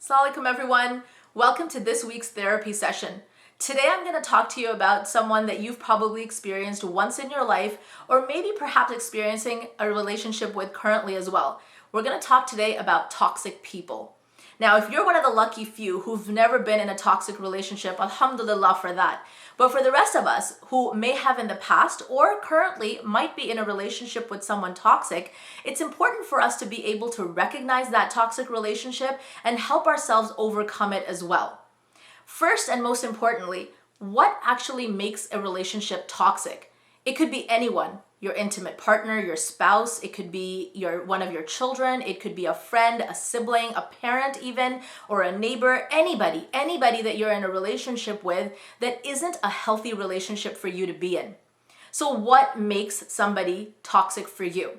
Assalamu alaikum everyone. Welcome to this week's therapy session. Today I'm going to talk to you about someone that you've probably experienced once in your life, or maybe perhaps experiencing a relationship with currently as well. We're going to talk today about toxic people. Now, if you're one of the lucky few who've never been in a toxic relationship, alhamdulillah for that. But for the rest of us who may have in the past or currently might be in a relationship with someone toxic, it's important for us to be able to recognize that toxic relationship and help ourselves overcome it as well. First and most importantly, what actually makes a relationship toxic? It could be anyone. Your intimate partner, your spouse, it could be one of your children, it could be a friend, a sibling, a parent even, or a neighbor, anybody that you're in a relationship with that isn't a healthy relationship for you to be in. So what makes somebody toxic for you?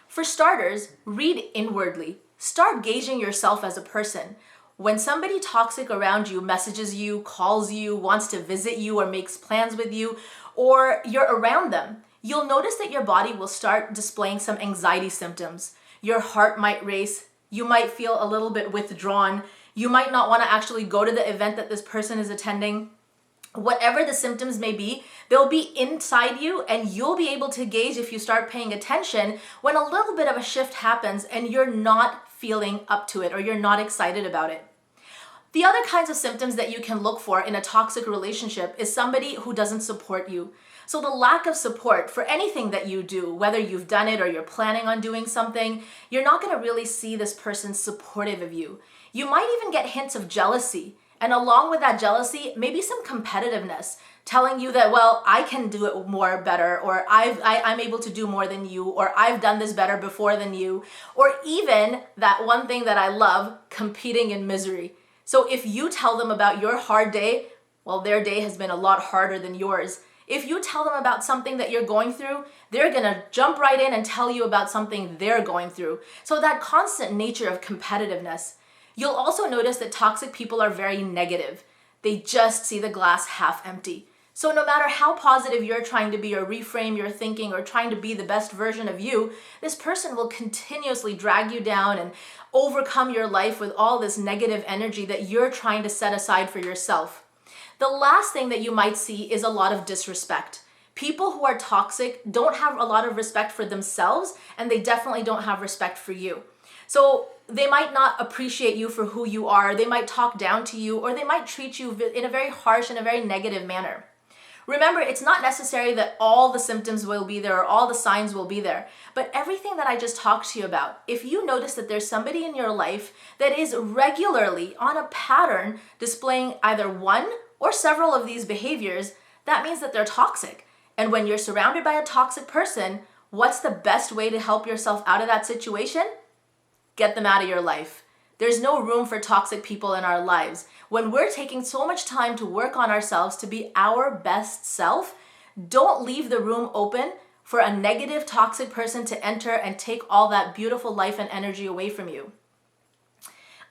For starters, read inwardly. Start gauging yourself as a person. When somebody toxic around you messages you, calls you, wants to visit you, or makes plans with you, or you're around them, you'll notice that your body will start displaying some anxiety symptoms. Your heart might race. You might feel a little bit withdrawn. You might not want to actually go to the event that this person is attending. Whatever the symptoms may be, they'll be inside you, and you'll be able to gauge if you start paying attention when a little bit of a shift happens and you're not feeling up to it or you're not excited about it. The other kinds of symptoms that you can look for in a toxic relationship is somebody who doesn't support you. So the lack of support for anything that you do, whether you've done it or you're planning on doing something, you're not going to really see this person supportive of you. You might even get hints of jealousy. And along with that jealousy, maybe some competitiveness, telling you that, well, I can do it more better, or I'm able to do more than you, or I've done this better before than you, or even that one thing that I love, competing in misery. So if you tell them about your hard day, well, their day has been a lot harder than yours. If you tell them about something that you're going through, they're going to jump right in and tell you about something they're going through. So that constant nature of competitiveness. You'll also notice that toxic people are very negative. They just see the glass half empty. So no matter how positive you're trying to be or reframe your thinking or trying to be the best version of you, this person will continuously drag you down and overcome your life with all this negative energy that you're trying to set aside for yourself. The last thing that you might see is a lot of disrespect. People who are toxic don't have a lot of respect for themselves, and they definitely don't have respect for you. So they might not appreciate you for who you are, they might talk down to you, or they might treat you in a very harsh and a very negative manner. Remember, it's not necessary that all the symptoms will be there or all the signs will be there, but everything that I just talked to you about, if you notice that there's somebody in your life that is regularly on a pattern displaying either one or several of these behaviors, that means that they're toxic. And when you're surrounded by a toxic person, what's the best way to help yourself out of that situation? Get them out of your life. There's no room for toxic people in our lives. When we're taking so much time to work on ourselves to be our best self, don't leave the room open for a negative, toxic person to enter and take all that beautiful life and energy away from you.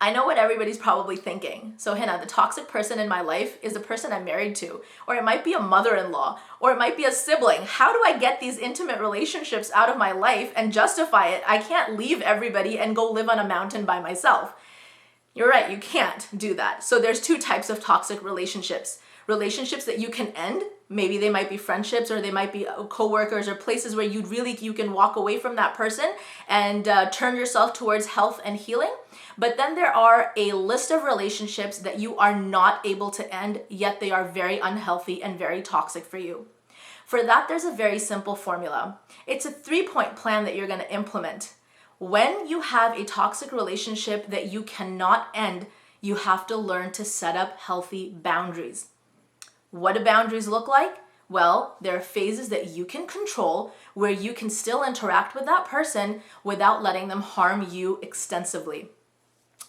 I know what everybody's probably thinking. So Hina, the toxic person in my life is the person I'm married to, or it might be a mother-in-law, or it might be a sibling. How do I get these intimate relationships out of my life and justify it? I can't leave everybody and go live on a mountain by myself. You're right, you can't do that. So there's two types of toxic relationships. Relationships that you can end. Maybe they might be friendships, or they might be coworkers, or places where you can walk away from that person and turn yourself towards health and healing. But then there are a list of relationships that you are not able to end, yet they are very unhealthy and very toxic for you. For that, there's a very simple formula. It's a 3-point plan that you're going to implement. When you have a toxic relationship that you cannot end, you have to learn to set up healthy boundaries. What do boundaries look like? Well, there are phases that you can control where you can still interact with that person without letting them harm you extensively.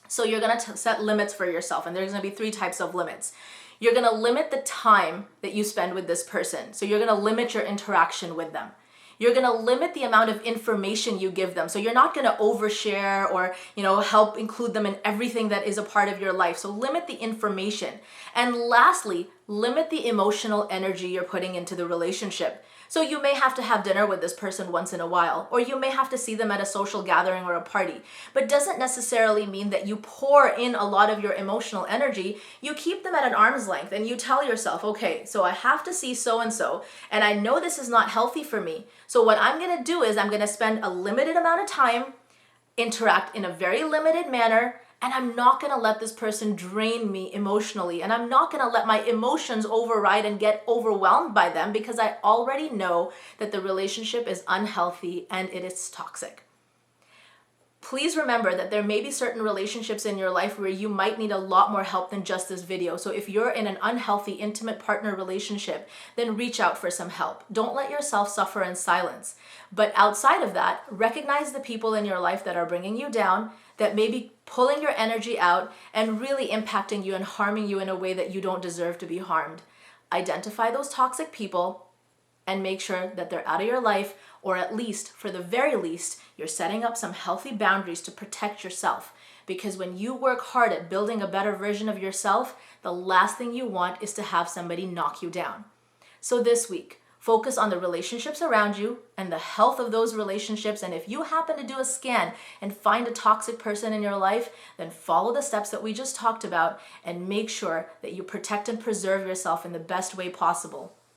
So you're going to set limits for yourself, and there's going to be 3 types of limits. You're going to limit the time that you spend with this person. So you're going to limit your interaction with them. You're going to limit the amount of information you give them. So you're not going to overshare or, help include them in everything that is a part of your life. So limit the information. And lastly, limit the emotional energy you're putting into the relationship. So you may have to have dinner with this person once in a while, or you may have to see them at a social gathering or a party, but doesn't necessarily mean that you pour in a lot of your emotional energy. You keep them at an arm's length and you tell yourself, okay, so I have to see so-and-so, and I know this is not healthy for me. So what I'm gonna do is I'm gonna spend a limited amount of time, interact in a very limited manner, and I'm not gonna let this person drain me emotionally, and I'm not gonna let my emotions override and get overwhelmed by them, because I already know that the relationship is unhealthy and it is toxic. Please remember that there may be certain relationships in your life where you might need a lot more help than just this video. So if you're in an unhealthy, intimate partner relationship, then reach out for some help. Don't let yourself suffer in silence. But outside of that, recognize the people in your life that are bringing you down, that may be pulling your energy out and really impacting you and harming you in a way that you don't deserve to be harmed. Identify those toxic people and make sure that they're out of your life, or at least, for the very least, you're setting up some healthy boundaries to protect yourself. Because when you work hard at building a better version of yourself, the last thing you want is to have somebody knock you down. So this week, focus on the relationships around you and the health of those relationships. And if you happen to do a scan and find a toxic person in your life, then follow the steps that we just talked about and make sure that you protect and preserve yourself in the best way possible.